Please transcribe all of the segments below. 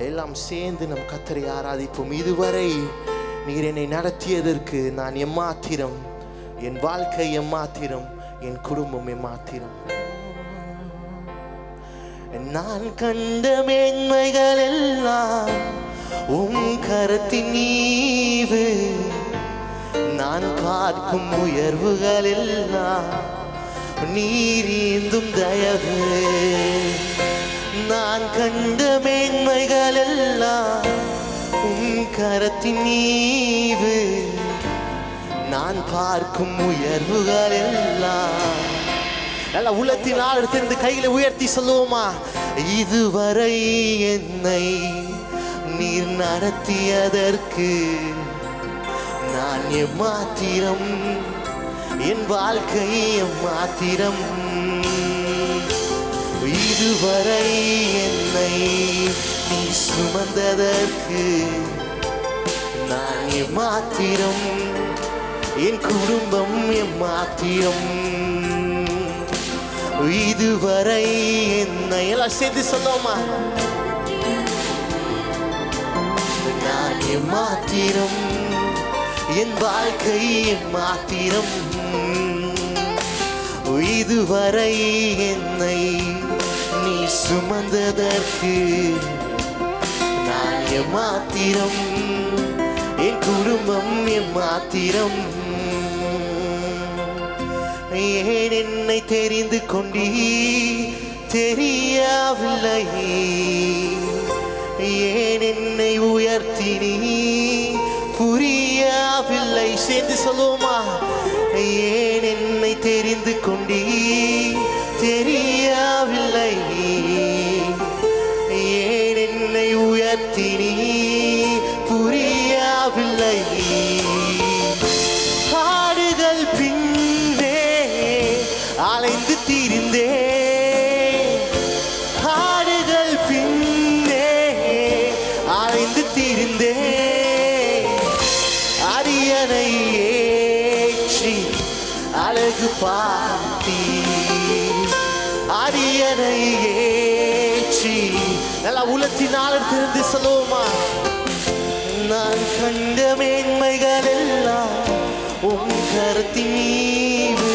எல்லாம் சேர்ந்து நம் கர்த்தரை ஆராதிப்போம். இதுவரை நீர் என்னை நடத்தியதற்கு நான் எம்மாத்திரம், என் வாழ்க்கை எம்மாத்திரம், என் குடும்பம் எம்மாத்திரம். நான் கண்ட மேன்மைகள் எல்லாம் உம் கரத்தின் ஈவு, நான் பார்க்கும் உயர்வுகள் எல்லாம் நீர் ஈந்தும் தயவு. நான் கண்ட மேன்மைகள் எல்லாம் உம் கரத்தின் ஈவு, நான் பார்க்கும் உயர்வுகள் எல்லாம். நல்ல உள்ளத்தின் ஆழத்திலிருந்து கைகளை உயர்த்தி சொல்லுவோமா? இதுவரை என்னை நீர் நடத்தியதற்கு நான் எம்மாத்திரம், என் வாழ்க்கை எம்மாத்திரம். இதுவரை என்னை நீ சுமந்ததற்கு நான் எம்மாத்திரம், என் குடும்பம் எம்மாத்திரம். இதுவரை என்னை எல்லாம் சேர்ந்து சொல்லுவோமா? நான் எம்மாத்திரம், என் வாழ்க்கை எம்மாத்திரம். இதுவரை என்னை நீ சுமந்ததற்கு நான் எம்மாத்திரம், என் குடும்பம் எம்மாத்திரம். ஏன் என்னை தெரிந்து கொண்டீ தெரியவில்லை, ஏன் என்னை உயர்த்தினீ புரியவில்லை. சேர்ந்து சொல்லுவோமா? ஏன் என்னை தெரிந்து கொண்டீ தெரியவில்லை, ஏன் என்னை உயர்த்தினீ புரியவில்லை. ஆடுகள் பின்னே அலைந்து திரிந்தே, ஆடுகள் பின்னே அலைந்து திரிந்தே, அரியணை ஏற்றி அழகு பார்த்தி, அரியணை ஏற்றி. நல்லா உள்ளத்தினால் திருந்து சொல்லுவோமா? நான் கண்ட மேன்மைகள் எல்லாம் உம் கரத்தின் ஈவு,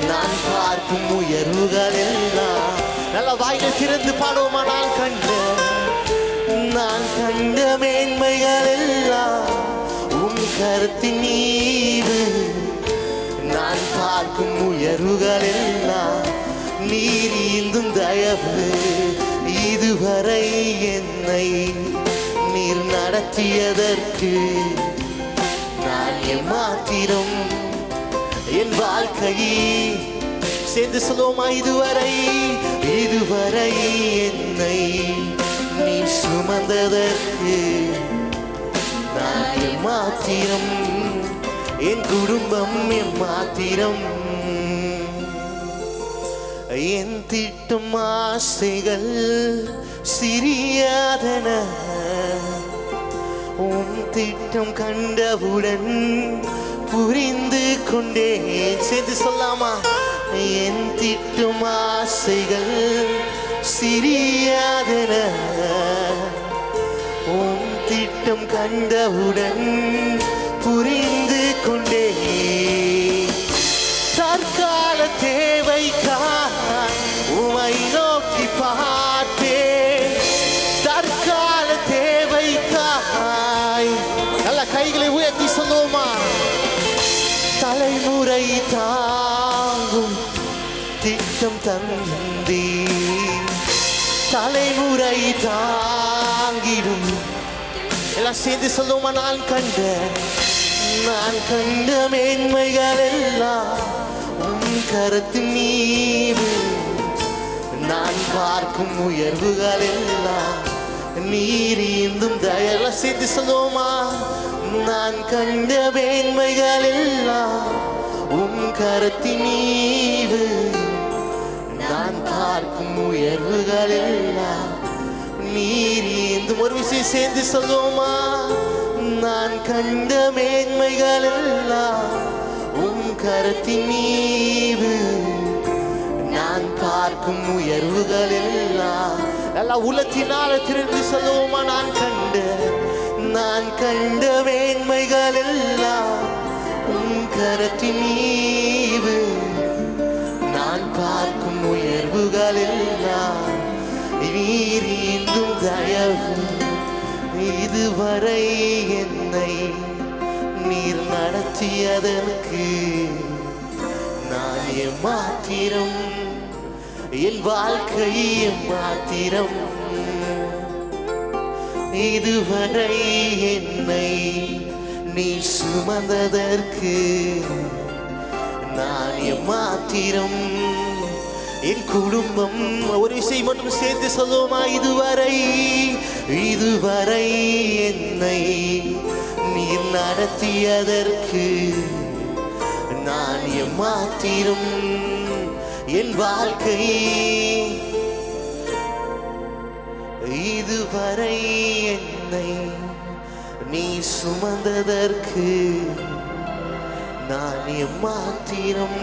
நான் பார்க்கும் உயர்வுகள் எல்லாம். நல்ல வாயிலை திறந்து பாடுவோமா? நான் கண்ட மேன்மைகள் எல்லாம் உம் கரத்தின் ஈவு, நான் பார்க்கும் உயர்வுகள் எல்லாம் நீர் ஈந்தும் தயவு. இதுவரை என்னை நீர் நடத்தியதற்கு நான் எம்மாத்திரம், என் வாழ்க்கையை சேர்ந்து சொல்லுவோமா? இதுவரை இதுவரை என்னை நீ சுமந்ததற்கு நான் எம்மாத்திரம், என் குடும்பம் எம்மாத்திரம். என் திட்டம் ஆசைகள் சிறியதன, உன் திட்டம் கண்டவுடன் புரிந்து கொண்டேன். சேர்ந்து சொல்லாமா? என் திட்டம் ஆசைகள் சிறியதன, உன் திட்டம் கண்டவுடன் புரிந்து கொண்டேன். தற்கால தேவைக்காய் உமை நோக்கி பார்த்தேன், தற்கால தேவைக்காய். நல்ல கைகளை உயர்த்தி சொல்லுவோமா? தலைமுறை தாங்கும் திட்டம் தந்தி, தலைமுறை தாங்கிடும். எல்லாம் சேர்ந்து சொல்லுவோமா? நான் கண்ட மேன்மைகள் எல்லாம் உம் கரத்தின் ஈவு, நான் பார்க்கும் உயர்வுகள் எல்லாம் நீர் ஈந்தும் தயவு. சேர்ந்து சொல்லுவோமா? நான் கண்ட மேன்மைகள் எல்லாம் உம் கரத்தின் ஈவு, நான் பார்க்கும் உயர்வுகள் எல்லாம் நீர் ஈந்தும். ஒரு விஷயம் சேர்ந்து சொல்லுவோமா? நான் கண்ட மேன்மைகள் எல்லாம் உம் கரத்தின் ஈவு, நான் பார்க்கும் உயர்வுகள் எல்லாம் எல்லாம் உள்ளத்தினால திறந்து சொல்லுவோமா? நான் கண்ட மேன்மைகள் எல்லாம் உன் கரத்தின் ஈவு, நான் பார்க்கும் உயர்வுகள் எல்லாம் நீர் ஈந்தும் தயவு. இதுவரை என்னை நீர் நடத்தியதற்கு நான் எம்மாத்திரம், என் வாழ்க்கை எம்மாத்திரம். இதுவரை என்னை நீ சுமந்ததற்கு நான் எம்மாத்திரம், என் குடும்பம். ஒரு இசை மட்டும் சேர்த்து சொல்லுவோமா? இதுவரை என்னை நீர் நடத்தியதற்கு நான் எம்மாத்திரம், என் வாழ்க்கை. இதுவரை என்னை நீ சுமந்ததற்கு நான் எம்மாத்திரம்,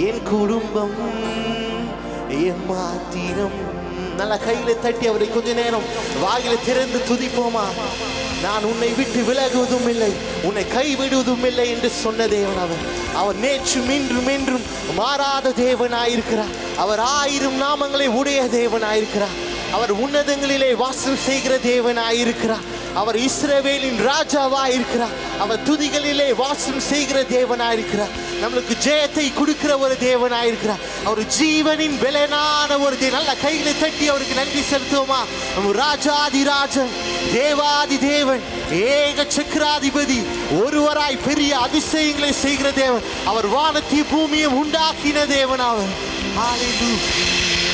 என் குடும்பம் எம்மாத்திரம். நல்ல கையில தட்டி அவரை கொஞ்ச நேரம் வாயில திறந்து துதிப்போமா? நான் உன்னை விட்டு விலகுவதும் இல்லை, உன்னை கைவிடுவதும் இல்லை என்று சொன்ன தேவன் அவர் நேற்றும் இன்றும் என்றும் மாறாத தேவனாயிருக்கிறார். அவர் 1000 நாமங்களை உடைய தேவனாயிருக்கிறார். அவர் உன்னதங்களிலே வாசம் செய்கிற தேவனாயிருக்கிறார். அவர் இஸ்ரவேலின் ராஜாவாயிருக்கிறார். அவர் துதிகளிலே வாசம் செய்கிற தேவனாயிருக்கிறார். நம்மளுக்கு ஜெயத்தை கொடுக்கிற ஒரு தேவனாயிருக்கிறார். அவர் ஜீவனின் பலனான ஒரு நல்ல கைகளை தட்டி அவருக்கு நன்றி செலுத்துவோமா? ராஜாதி ராஜன், தேவாதி தேவன், ஏக சக்கராதிபதி, ஒருவராய் பெரிய அதிசயங்களை செய்கிற தேவன். அவர் வானத்தை பூமியை உண்டாக்கின தேவன் அவர். ஹல்லேலூயா.